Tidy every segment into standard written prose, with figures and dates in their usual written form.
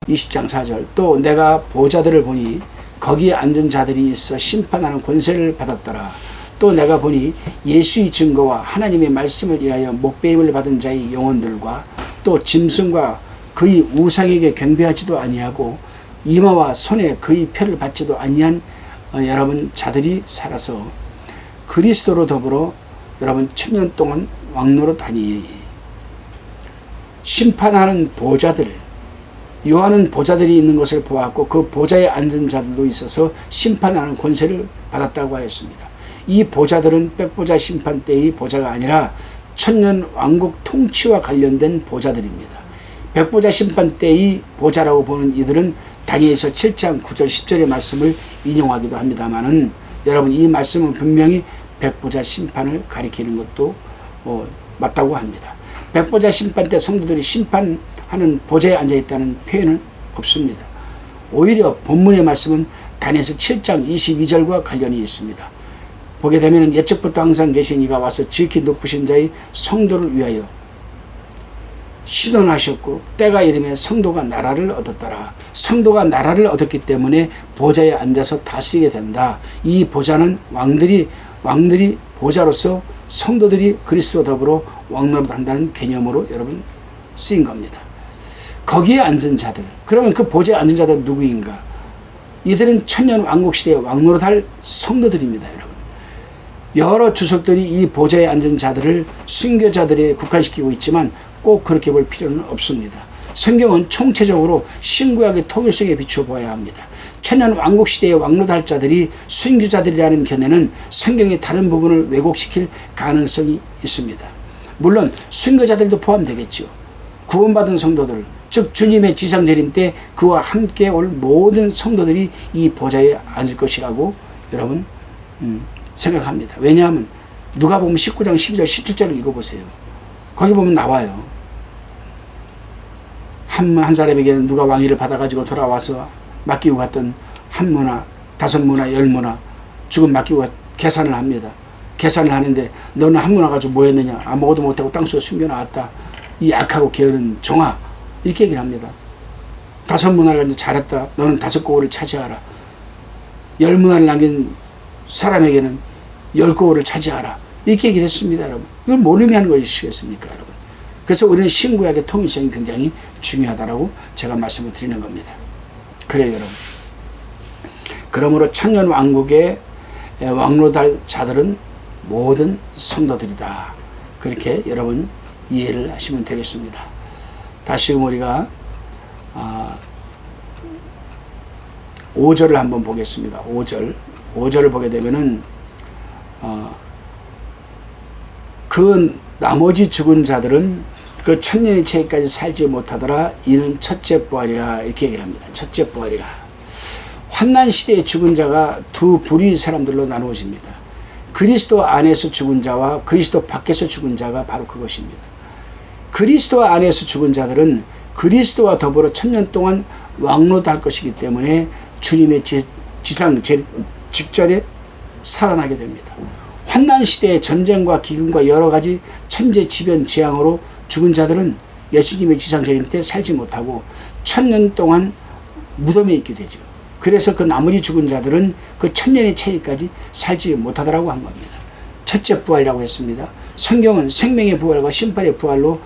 20장 4절 또 내가 보좌들을 보니 거기에 앉은 자들이 있어 심판하는 권세를 받았더라. 또 내가 보니 예수의 증거와 하나님의 말씀을 인하여 목배임을 받은 자의 영혼들과 또 짐승과 그의 우상에게 경배하지도 아니하고 이마와 손에 그의 표를 받지도 아니한 여러분 자들이 살아서 그리스도로 더불어 여러분 천년 동안 왕노릇하니 심판하는 보좌들 요한은 보좌들이 있는 것을 보았고 그 보좌에 앉은 자들도 있어서 심판하는 권세를 받았다고 하였습니다. 이 보좌들은 백보자 심판 때의 보좌가 아니라 천년 왕국 통치와 관련된 보좌들입니다. 백보자 심판 때의 보좌라고 보는 이들은 다니엘서 7장 9절 10절의 말씀을 인용하기도 합니다만은 여러분 이 말씀은 분명히 백보자 심판을 가리키는 것도 맞다고 합니다. 백보자 심판 때 성도들이 심판하는 보좌에 앉아있다는 표현은 없습니다. 오히려 본문의 말씀은 다니엘서 7장 22절과 관련이 있습니다. 보게 되면 옛적부터 항상 계신 이가 와서 지극히 높으신 자의 성도를 위하여 신원하셨고 때가 이르매 성도가 나라를 얻었더라. 성도가 나라를 얻었기 때문에 보좌에 앉아서 다스리게 된다. 이 보좌는 왕들이 보좌로서 성도들이 그리스도와 더불어 왕노릇 한다는 개념으로 여러분 쓰인 겁니다. 거기에 앉은 자들, 그러면 그 보좌에 앉은 자들은 누구인가? 이들은 천년 왕국 시대에 왕노릇할 성도들입니다. 여러분 여러 주석들이 이 보좌에 앉은 자들을 순교자들에 국한시키고 있지만 꼭 그렇게 볼 필요는 없습니다. 성경은 총체적으로 신구약의 통일성에 비추어 보아야 합니다. 천년 왕국 시대의 왕노릇할 자들이 순교자들이라는 견해는 성경의 다른 부분을 왜곡시킬 가능성이 있습니다. 물론 순교자들도 포함되겠죠. 구원받은 성도들, 즉 주님의 지상재림 때 그와 함께 올 모든 성도들이 이 보좌에 앉을 것이라고 여러분 생각합니다. 왜냐하면 누가복음 19장 12절 17절을 읽어보세요. 거기 보면 나와요. 한 사람에게는 누가 왕위를 받아가지고 돌아와서 맡기고 갔던 한 문화, 5문화, 10문화 죽음 맡기고 계산을 합니다. 계산을 하는데 너는 한 문화 가지고 뭐 했느냐? 아무것도 못하고 땅속에 숨겨놨다. 이 악하고 게으른 종아. 이렇게 얘기를 합니다. 5문화를 가지고 잘했다. 너는 5고을을 차지하라. 10문화를 남긴 사람에게는 10고을을 차지하라. 이렇게 얘기를 했습니다. 여러분. 이걸 뭘 의미하는 것이겠습니까? 여러분. 그래서 우리는 신구약의 통일성이 굉장히 중요하다고 제가 말씀을 드리는 겁니다. 그래요, 여러분. 그러므로 천년 왕국의 왕노릇할 자들은 모든 성도들이다. 그렇게 여러분 이해를 하시면 되겠습니다. 다시금 우리가 5절을 한번 보겠습니다. 5절을 보게 되면은 그 나머지 죽은 자들은 그 천년의 체까지 살지 못하더라. 이는 첫째 부활이라. 이렇게 얘기를 합니다. 첫째 부활이라. 환난 시대에 죽은 자가 두 부류의 사람들로 나누어집니다. 그리스도 안에서 죽은 자와 그리스도 밖에서 죽은 자가 바로 그것입니다. 그리스도 안에서 죽은 자들은 그리스도와 더불어 천년 동안 왕노릇할 것이기 때문에 주님의 지상 직전에 살아나게 됩니다. 환난 시대의 전쟁과 기근과 여러 가지 천재지변 재앙으로 죽은 자들은 예수님의 지상재림 때 살지 못하고 천년 동안 무덤에 있게 되죠. 그래서 그 나머지 죽은 자들은 그 천년의 차이까지 살지 못하더라고 한 겁니다. 첫째 부활이라고 했습니다. 성경은 생명의 부활과 심판의 부활로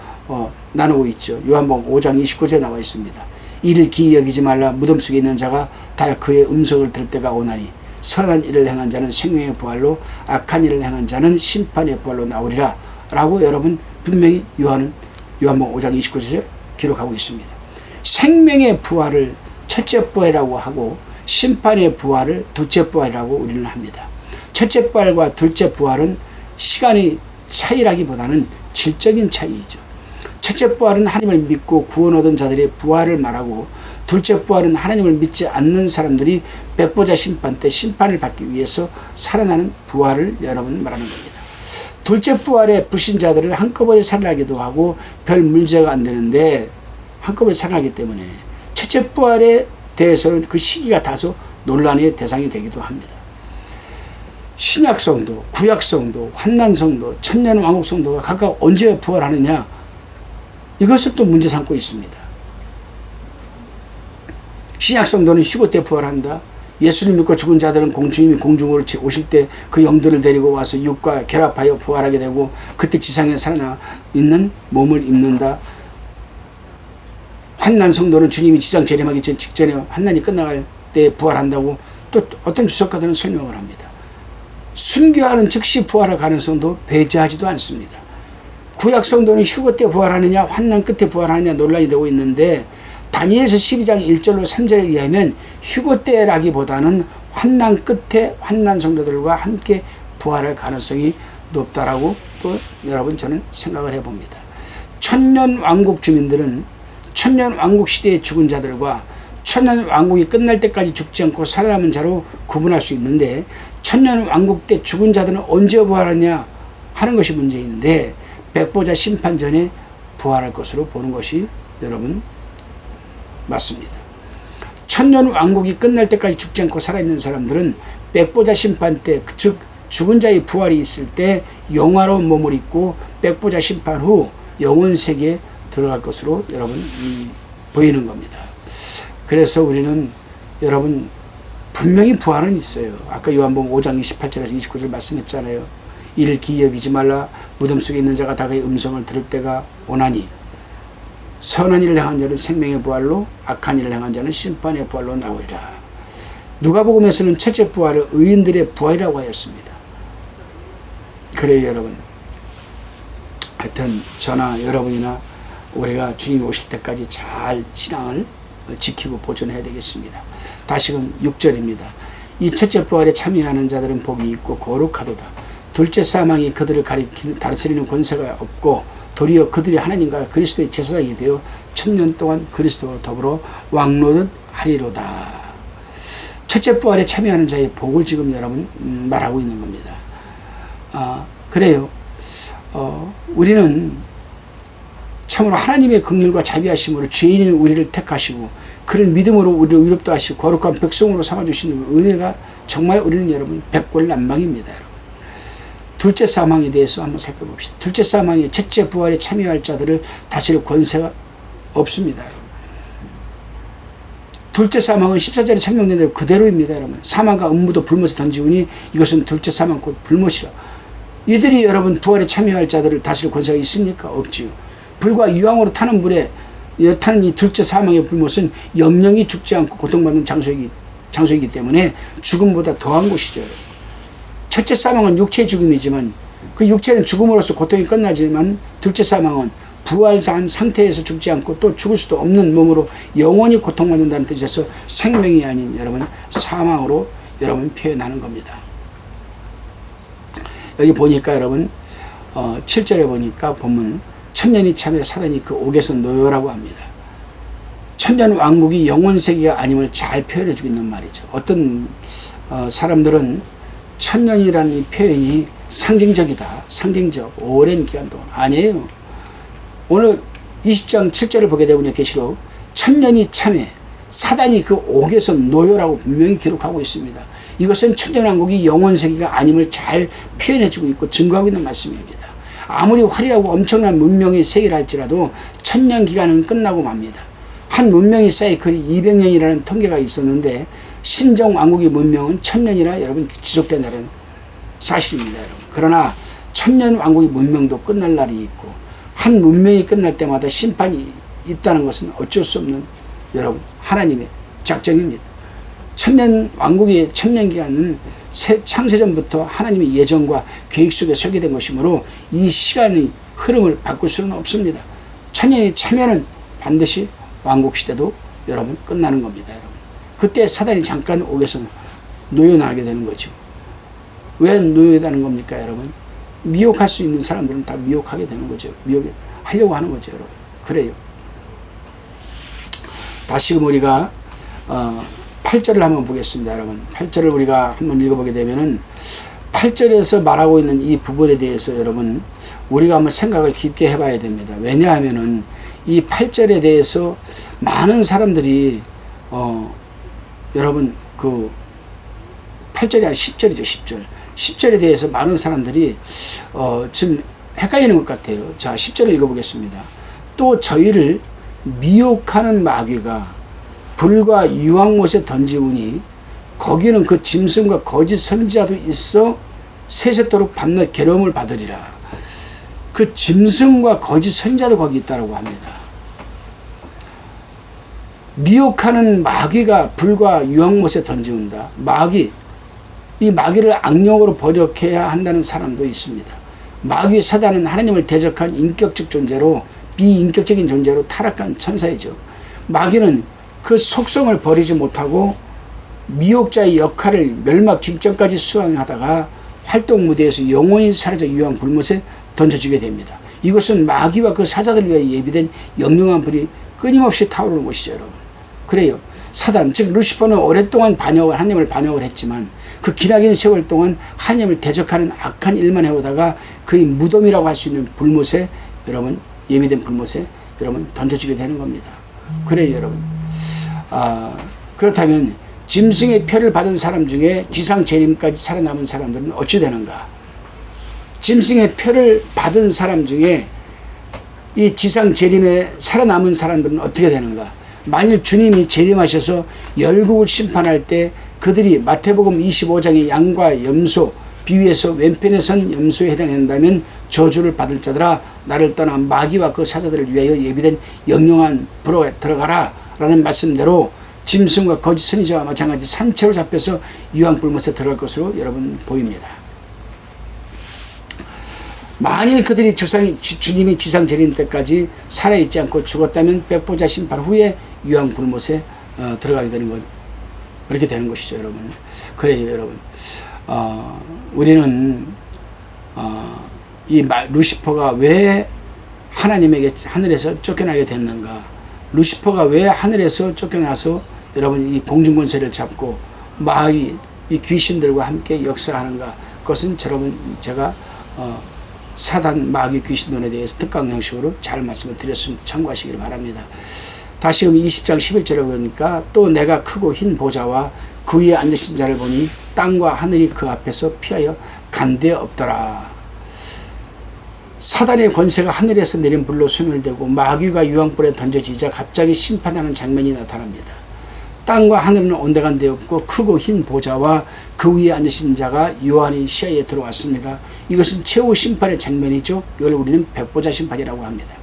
나누고 있죠. 요한복음 5장 29절에 나와 있습니다. 이를 기이 여기지 말라. 무덤 속에 있는 자가 다 그의 음성을 들을 때가 오나니 선한 일을 행한 자는 생명의 부활로 악한 일을 행한 자는 심판의 부활로 나오리라. 라고 여러분 분명히 요한복음 5장 29절에 기록하고 있습니다. 생명의 부활을 첫째 부활이라고 하고 심판의 부활을 둘째 부활이라고 우리는 합니다. 첫째 부활과 둘째 부활은 시간의 차이라기보다는 질적인 차이이죠. 첫째 부활은 하나님을 믿고 구원 얻은 자들의 부활을 말하고 둘째 부활은 하나님을 믿지 않는 사람들이 백보자 심판 때 심판을 받기 위해서 살아나는 부활을 여러분 말하는 겁니다. 둘째 부활의 불신자들은 한꺼번에 살아나기도 하고 별 문제가 안 되는데 한꺼번에 살아나기 때문에 첫째 부활에 대해서는 그 시기가 다소 논란의 대상이 되기도 합니다. 신약 성도, 구약 성도, 환난 성도, 천년 왕국 성도가 각각 언제 부활하느냐, 이것을 또 문제 삼고 있습니다. 신약 성도는 휴거 때 부활한다. 예수님 믿고 죽은 자들은 주님이 공중으로 오실 때 그 영들을 데리고 와서 육과 결합하여 부활하게 되고 그때 지상에 살아나 있는 몸을 입는다. 환난 성도는 주님이 지상 재림하기 직전에 환난이 끝나갈 때 부활한다고 또 어떤 주석가들은 설명을 합니다. 순교하는 즉시 부활할 가능성도 배제하지도 않습니다. 구약 성도는 휴거 때 부활하느냐 환난 끝에 부활하느냐 논란이 되고 있는데 다니엘서 12장 1절로 3절에 의하면 휴거 때라기보다는 환난 끝에 환난 성도들과 함께 부활할 가능성이 높다라고 또 여러분 저는 생각을 해봅니다. 천년 왕국 주민들은 천년 왕국 시대에 죽은 자들과 천년 왕국이 끝날 때까지 죽지 않고 살아남은 자로 구분할 수 있는데 천년 왕국 때 죽은 자들은 언제 부활하냐 하는 것이 문제인데 백보자 심판 전에 부활할 것으로 보는 것이 여러분 맞습니다. 천년 왕국이 끝날 때까지 죽지 않고 살아있는 사람들은 백보자 심판 때, 즉 죽은 자의 부활이 있을 때 영화로운 몸을 입고 백보자 심판 후 영원 세계에 들어갈 것으로 여러분 보이는 겁니다. 그래서 우리는 여러분 분명히 부활은 있어요. 아까 요한복음 5장 28절에서 29절 말씀했잖아요. 이를 기이 여기지 말라. 무덤 속에 있는 자가 다 그의 음성을 들을 때가 오나니 선한 일을 행한 자는 생명의 부활로 악한 일을 행한 자는 심판의 부활로 나오리라. 누가복음에서는 첫째 부활을 의인들의 부활이라고 하였습니다. 그래요 여러분. 하여튼 저나 여러분이나 우리가 주님이 오실 때까지 잘 신앙을 지키고 보존해야 되겠습니다. 다시금 6절입니다. 이 첫째 부활에 참여하는 자들은 복이 있고 거룩하도다. 둘째 사망이 그들을 다스리는 권세가 없고 도리어 그들이 하나님과 그리스도의 제사장이 되어 천년 동안 그리스도와 더불어 왕노릇 하리로다. 첫째 부활에 참여하는 자의 복을 지금 여러분 말하고 있는 겁니다. 그래요. 우리는 참으로 하나님의 긍휼과 자비하심으로 죄인인 우리를 택하시고 그를 믿음으로 우리를 의롭다 하시고 거룩한 백성으로 삼아주시는 은혜가 정말 우리는 여러분 백골난방입니다. 여러분. 둘째 사망에 대해서 한번 살펴봅시다. 둘째 사망이 첫째 부활에 참여할 자들을 다스릴 권세가 없습니다. 여러분. 둘째 사망은 14절에 설명된 대로 그대로입니다. 여러분. 사망과 음무도 불못에 던지우니 이것은 둘째 사망 곧 불못이라. 이들이 여러분 부활에 참여할 자들을 다스릴 권세가 있습니까? 없지요. 불과 유황으로 타는 불에 타는 이 둘째 사망의 불못은 영영이 죽지 않고 고통받는 장소이기 때문에 죽음보다 더한 곳이죠. 첫째 사망은 육체의 죽음이지만 그 육체는 죽음으로써 고통이 끝나지만 둘째 사망은 부활한 상태에서 죽지 않고 또 죽을 수도 없는 몸으로 영원히 고통받는다는 뜻에서 생명이 아닌 여러분 사망으로 여러분 표현하는 겁니다. 여기 보니까 여러분 7절에 보니까 보면 천년이 참에 사단이 그 옥에서 노여라고 합니다. 천년 왕국이 영원 세계가 아님을 잘 표현해 주고 있는 말이죠. 어떤 사람들은 천년이라는 이 표현이 상징적이다. 상징적. 오랜 기간 동안. 아니에요. 오늘 20장 7절을 보게 되면 계시록 천년이 참에 사단이 그 옥에서 노여라고 분명히 기록하고 있습니다. 이것은 천년왕국이 영원세계가 아님을 잘 표현해주고 있고 증거하고 있는 말씀입니다. 아무리 화려하고 엄청난 문명의 세계를 할지라도 천년 기간은 끝나고 맙니다. 한 문명의 사이클이 200년이라는 통계가 있었는데 신정왕국의 문명은 1000년이나 여러분 지속된다는 사실입니다. 여러분. 그러나 천년왕국의 문명도 끝날 날이 있고 한 문명이 끝날 때마다 심판이 있다는 것은 어쩔 수 없는 여러분 하나님의 작정입니다. 천년왕국의 천년기간은 창세전부터 하나님의 예정과 계획 속에 설계된 것이므로 이 시간의 흐름을 바꿀 수는 없습니다. 천년이 차면은 반드시 왕국시대도 여러분 끝나는 겁니다. 여러분. 그때 사단이 잠깐 옥에서 노여나게 되는 거죠. 왜 노여나는 겁니까 여러분? 미혹할 수 있는 사람들은 다 미혹하게 되는 거죠. 미혹하려고 하는 거죠. 여러분. 그래요. 다시금 우리가 8절을 한번 보겠습니다. 여러분 8절을 우리가 한번 읽어보게 되면은 8절에서 말하고 있는 이 부분에 대해서 여러분 우리가 한번 생각을 깊게 해봐야 됩니다. 왜냐하면은 이 8절에 대해서 많은 사람들이 여러분 그 8절이 아니라 10절이죠. 10절 10절에 대해서 많은 사람들이 지금 헷갈리는 것 같아요. 자 10절을 읽어보겠습니다. 또 저희를 미혹하는 마귀가 불과 유황못에 던지우니 거기는 그 짐승과 거짓 선지자도 있어 세세토록 밤낮 괴로움을 받으리라. 그 짐승과 거짓 선지자도 거기 있다고 합니다. 미혹하는 마귀가 불과 유황못에 던지운다. 이 마귀를 악령으로 번역해야 한다는 사람도 있습니다. 마귀 사단은 하나님을 대적한 인격적 존재로, 비인격적인 존재로 타락한 천사이죠. 마귀는 그 속성을 버리지 못하고 미혹자의 역할을 멸망 직전까지 수행하다가 활동 무대에서 영원히 사라져 유황 불못에 던져지게 됩니다. 이것은 마귀와 그 사자들 위해 예비된 영영한 불이 끊임없이 타오르는 것이죠, 여러분. 그래요. 사단, 즉 루시퍼는 오랫동안 하나님을 반역을 했지만 그 기나긴 세월 동안 하나님을 대적하는 악한 일만 해오다가 그의 무덤이라고 할 수 있는 불못에, 여러분, 예비된 불못에 여러분 던져지게 되는 겁니다. 그래요, 여러분. 그렇다면 짐승의 표를 받은 사람 중에 지상 재림까지 살아남은 사람들은 어찌 되는가? 짐승의 표를 받은 사람 중에 이 지상 재림에 살아남은 사람들은 어떻게 되는가? 만일 주님이 재림하셔서 열국을 심판할 때 그들이 마태복음 25장의 양과 염소 비유에서 왼편에 선 염소에 해당한다면 저주를 받을 자들아 나를 떠나 마귀와 그 사자들을 위하여 예비된 영영한 불에 들어가라 라는 말씀대로 짐승과 거짓 선지자와 마찬가지 산채로 잡혀서 유황불못에 들어갈 것으로 여러분 보입니다. 만일 그들이 주님이 지상 재림 때까지 살아있지 않고 죽었다면 백보자 심판 후에 유황불못에 들어가게 되는 것, 그렇게 되는 것이죠, 여러분. 그래요, 여러분. 우리는 이 루시퍼가 왜 하나님에게 하늘에서 쫓겨나게 됐는가? 루시퍼가 왜 하늘에서 쫓겨나서 여러분 이 공중권세를 잡고 마귀 이 귀신들과 함께 역사하는가? 그것은 여러분 제가 사단 마귀 귀신론에 대해서 특강 형식으로 잘 말씀을 드렸습니다. 참고하시길 바랍니다. 다시금 20장 11절에 보니까 또 내가 크고 흰 보좌와 그 위에 앉으신 자를 보니 땅과 하늘이 그 앞에서 피하여 간데 없더라. 사단의 권세가 하늘에서 내린 불로 소멸되고 마귀가 유황불에 던져지자 갑자기 심판하는 장면이 나타납니다. 땅과 하늘은 온데간데 없고 크고 흰 보좌와 그 위에 앉으신 자가 요한의 시야에 들어왔습니다. 이것은 최후 심판의 장면이죠. 이걸 우리는 백보자 심판이라고 합니다.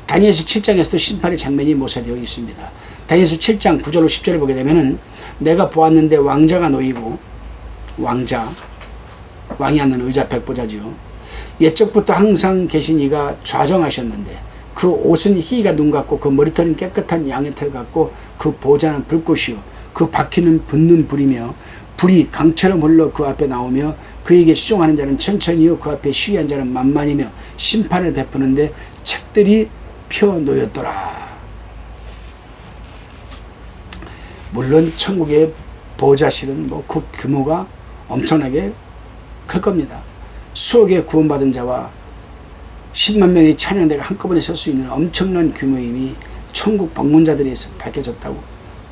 다니엘서 7장에서도 심판의 장면이 묘사되어 있습니다. 다니엘서 7장 9절로 10절을 보게 되면은 내가 보았는데 왕자가 놓이고 왕이 앉는 의자 백보자지요. 옛적부터 항상 계신 이가 좌정하셨는데 그 옷은 희가 눈 같고 그 머리털은 깨끗한 양의 털 같고 그 보좌는 불꽃이요 그 바퀴는 붙는 불이며 불이 강처럼 흘러 그 앞에 나오며 그에게 수종하는 자는 천천히요 그 앞에 시위한 자는 만만이며 심판을 베푸는데 책들이 펴 놓였더라. 물론 천국의 보좌실은 그 규모가 엄청나게 클 겁니다. 수억의 구원받은 자와 10만 명의 찬양대가 한꺼번에 설 수 있는 엄청난 규모임이 천국 방문자들에서 밝혀졌다고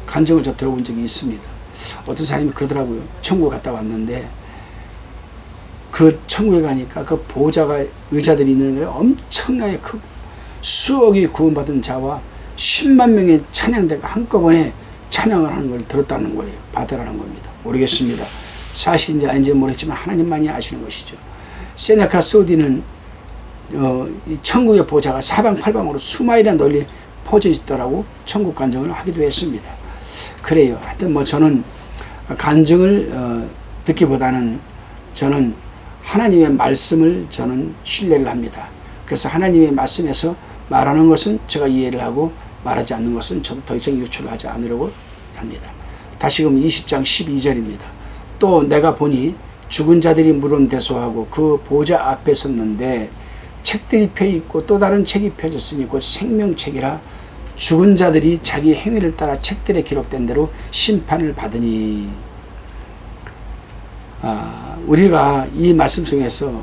간증을 저 들어본 적이 있습니다. 어떤 사람이 그러더라고요. 천국에 갔다 왔는데 그 천국에 가니까 그 보좌가 의자들이 있는 게 엄청나게 크고 수억이 구원받은 자와 10만 명의 찬양대가 한꺼번에 찬양을 하는 걸 들었다는 거예요. 받으라는 겁니다. 모르겠습니다. 사실인지 아닌지 모르겠지만 하나님만이 아시는 것이죠. 세네카 소디는 이 천국의 보좌가 사방팔방으로 수마일이나 널리 퍼져 있더라고 천국 간증을 하기도 했습니다. 그래요. 하여튼 저는 간증을 듣기보다는 저는 하나님의 말씀을 저는 신뢰를 합니다. 그래서 하나님의 말씀에서 말하는 것은 제가 이해를 하고 말하지 않는 것은 저도 더 이상 유출하지 않으려고 합니다. 다시금 20장 12절입니다. 또 내가 보니 죽은 자들이 물론대소하고 그 보좌 앞에 섰는데 책들이 펴있고 또 다른 책이 펴졌으니 곧 생명책이라 죽은 자들이 자기 행위를 따라 책들에 기록된 대로 심판을 받으니. 우리가 이 말씀 속에서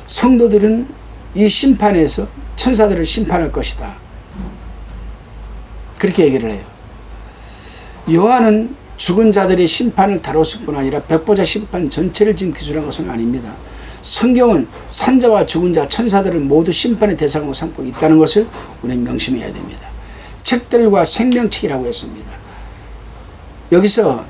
성도들은 이 심판에서 천사들을 심판할 것이다. 그렇게 얘기를 해요. 요한은 죽은 자들의 심판을 다뤘을 뿐 아니라 백보자 심판 전체를 지금 기술한 것은 아닙니다. 성경은 산자와 죽은 자, 천사들을 모두 심판의 대상으로 삼고 있다는 것을 우리는 명심해야 됩니다. 책들과 생명책이라고 했습니다. 여기서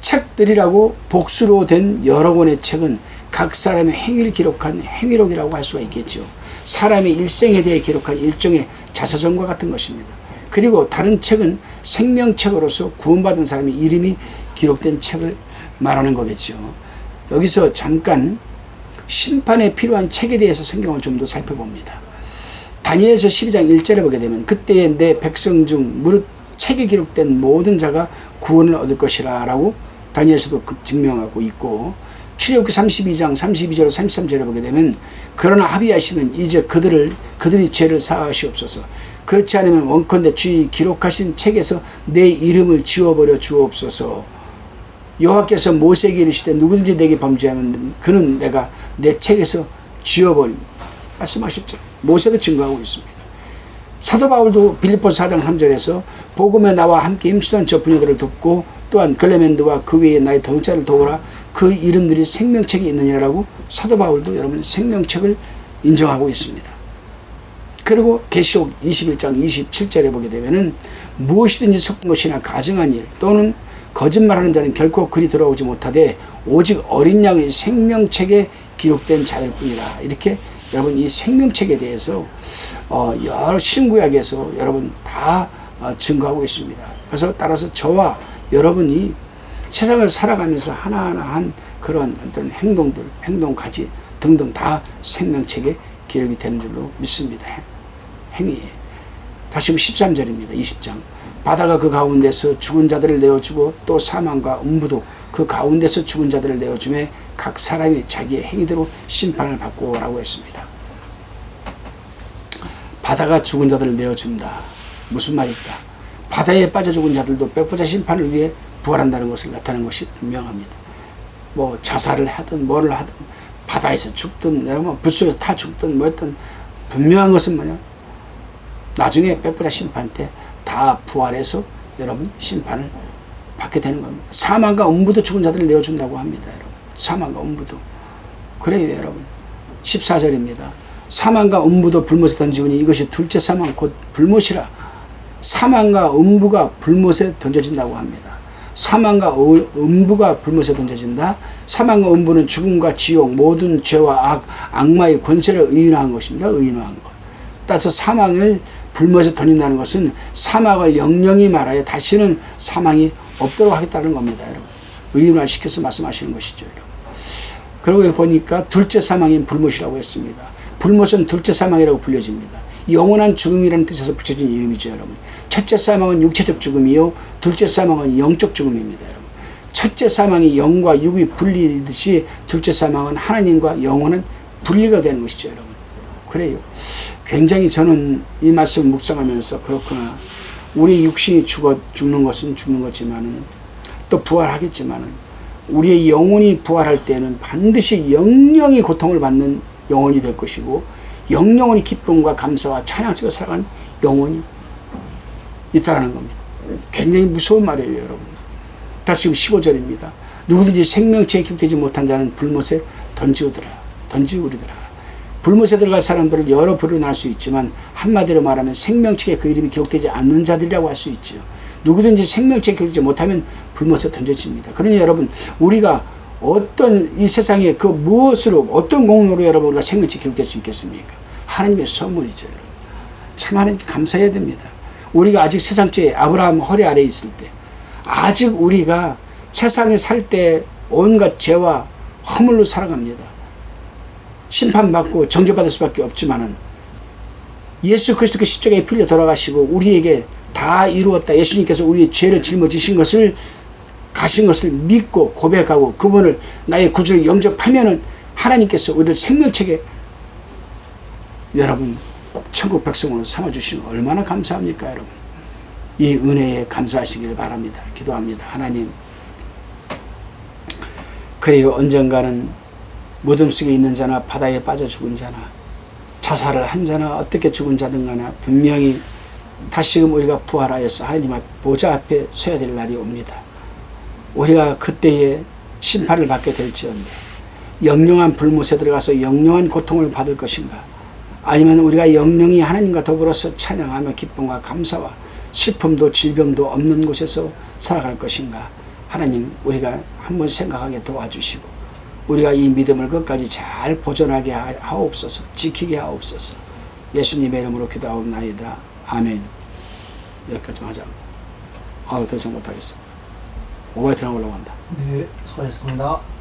책들이라고 복수로 된 여러 권의 책은 각 사람의 행위를 기록한 행위록이라고 할 수가 있겠죠. 사람의 일생에 대해 기록한 일종의 자서전과 같은 것입니다. 그리고 다른 책은 생명책으로서 구원받은 사람의 이름이 기록된 책을 말하는 거겠죠. 여기서 잠깐 심판에 필요한 책에 대해서 성경을 좀 더 살펴봅니다. 다니엘서 12장 1절에 보게 되면 그때에 내 백성 중 무릇 책에 기록된 모든 자가 구원을 얻을 것이라 라고 다니엘서도 증명하고 있고, 출애굽기 32장 32절 33절에 보게 되면 그러나 합의하시면 이제 그들이 죄를 사하시옵소서. 그렇지 않으면 원컨대 주의 기록하신 책에서 내 이름을 지워버려 주옵소서. 여호와께서 모세에게 이르시되 누구든지 내게 범죄하면 그는 내가 내 책에서 지워버림 말씀하셨죠. 모세도 증거하고 있습니다. 사도 바울도 빌립보서 4장 3절에서 복음에 나와 함께 힘쓰던 저 부녀들을 돕고 또한 글레멘드와 그 외에 나의 동역자를 도우라. 그 이름들이 생명책에 있느니라고 사도 바울도 여러분 생명책을 인정하고 있습니다. 그리고 계시록 21장 27절에 보게 되면은 무엇이든지 섞은 것이나 가증한 일 또는 거짓말하는 자는 결코 그리 돌아오지 못하되 오직 어린 양의 생명책에 기록된 자들 뿐이라. 이렇게 여러분 이 생명책에 대해서 여러 신구약에서 여러분 다 증거하고 있습니다. 그래서 따라서 저와 여러분이 세상을 살아가면서 하나하나 한 그런 어떤 행동까지 등등 다 생명책에 기록이 되는 줄로 믿습니다. 행위에. 다시 13절입니다. 20장. 바다가 그 가운데서 죽은 자들을 내어주고 또 사망과 음부도 그 가운데서 죽은 자들을 내어주매 각 사람이 자기의 행위대로 심판을 받고 라고 했습니다. 바다가 죽은 자들을 내어준다. 무슨 말일까? 바다에 빠져 죽은 자들도 백보자 심판을 위해 부활한다는 것을 나타내는 것이 분명합니다. 뭐 자살을 하든 뭐를 하든 바다에서 죽든 여러분 불속에서 타 죽든 뭐였든 분명한 것은 뭐냐? 나중에 백보자 심판 때 다 부활해서 여러분 심판을 받게 되는 겁니다. 사망과 음부도 죽은 자들을 내어준다고 합니다. 여러분. 사망과 음부도. 그래요 여러분. 14절입니다. 사망과 음부도 불못에 던지우니 이것이 둘째 사망 곧 불못이라. 사망과 음부가 불못에 던져진다고 합니다. 사망과 음부가 불못에 던져진다. 사망과 음부는 죽음과 지옥 모든 죄와 악마의 권세를 의인화한 것입니다. 의인화한 것. 따라서 사망을 불못에 던진다는 것은 사망을 영영히 말하여 다시는 사망이 없도록 하겠다는 겁니다. 여러분. 의인화를 시켜서 말씀하시는 것이죠. 여러분. 그러고 보니까 둘째 사망인 불못이라고 했습니다. 불못은 둘째 사망이라고 불려집니다. 영원한 죽음이라는 뜻에서 붙여진 이름이죠. 여러분. 첫째 사망은 육체적 죽음이요 둘째 사망은 영적 죽음입니다. 여러분. 첫째 사망이 영과 육이 분리듯이 둘째 사망은 하나님과 영혼은 분리가 되는 것이죠. 여러분. 그래요. 굉장히 저는 이 말씀을 묵상하면서 그렇구나. 우리 육신이 죽는 것은 죽는 거지만은 또 부활하겠지만은 우리의 영혼이 부활할 때는 반드시 영영이 고통을 받는 영혼이 될 것이고 영영원히 기쁨과 감사와 찬양 속에 살아가는 영혼이 있다라는 겁니다. 굉장히 무서운 말이에요, 여러분. 다시 15절입니다. 누구든지 생명체에 기록되지 못한 자는 불못에 던지우리더라. 불못에 들어갈 사람들을 여러 부류로 나눌 수 있지만 한마디로 말하면 생명책에 그 이름이 기록되지 않는 자들이라고 할 수 있죠. 누구든지 생명책에 기록되지 못하면 불못에 던져집니다. 그러니 여러분 우리가 어떤 이 세상에 그 무엇으로 어떤 공로로 여러분 우리가 생명책에 기록될 수 있겠습니까? 하나님의 선물이죠. 여러분. 참 하나님께 감사해야 됩니다. 우리가 아직 세상죄 아브라함 허리 아래에 있을 때 아직 우리가 세상에 살 때 온갖 죄와 허물로 살아갑니다. 심판받고 정죄받을 수밖에 없지만은 예수 그리스도께 십자가에 풀려 돌아가시고 우리에게 다 이루었다. 예수님께서 우리의 죄를 짊어지신 것을 가신 것을 믿고 고백하고 그분을 나의 구주로 영접하면은 하나님께서 우리를 생명책에 여러분 천국 백성으로 삼아주시면 얼마나 감사합니까 여러분. 이 은혜에 감사하시기를 바랍니다. 기도합니다. 하나님 그래요 언젠가는 무덤 속에 있는 자나 바다에 빠져 죽은 자나 자살을 한 자나 어떻게 죽은 자든 간에 분명히 다시금 우리가 부활하여서 하나님 앞 보좌 앞에 서야 될 날이 옵니다. 우리가 그때에 심판을 받게 될지언데 영영한 불못에 들어가서 영영한 고통을 받을 것인가 아니면 우리가 영영히 하나님과 더불어서 찬양하며 기쁨과 감사와 슬픔도 질병도 없는 곳에서 살아갈 것인가. 하나님, 우리가 한번 생각하게 도와주시고 우리가 이 믿음을 끝까지 잘 보존하게 하옵소서. 지키게 하옵소서. 예수님의 이름으로 기도하옵나이다. 아멘. 여기까지 좀 하자. 더 이상 못하겠어. 오바이트나 올라간다. 네, 수고하셨습니다.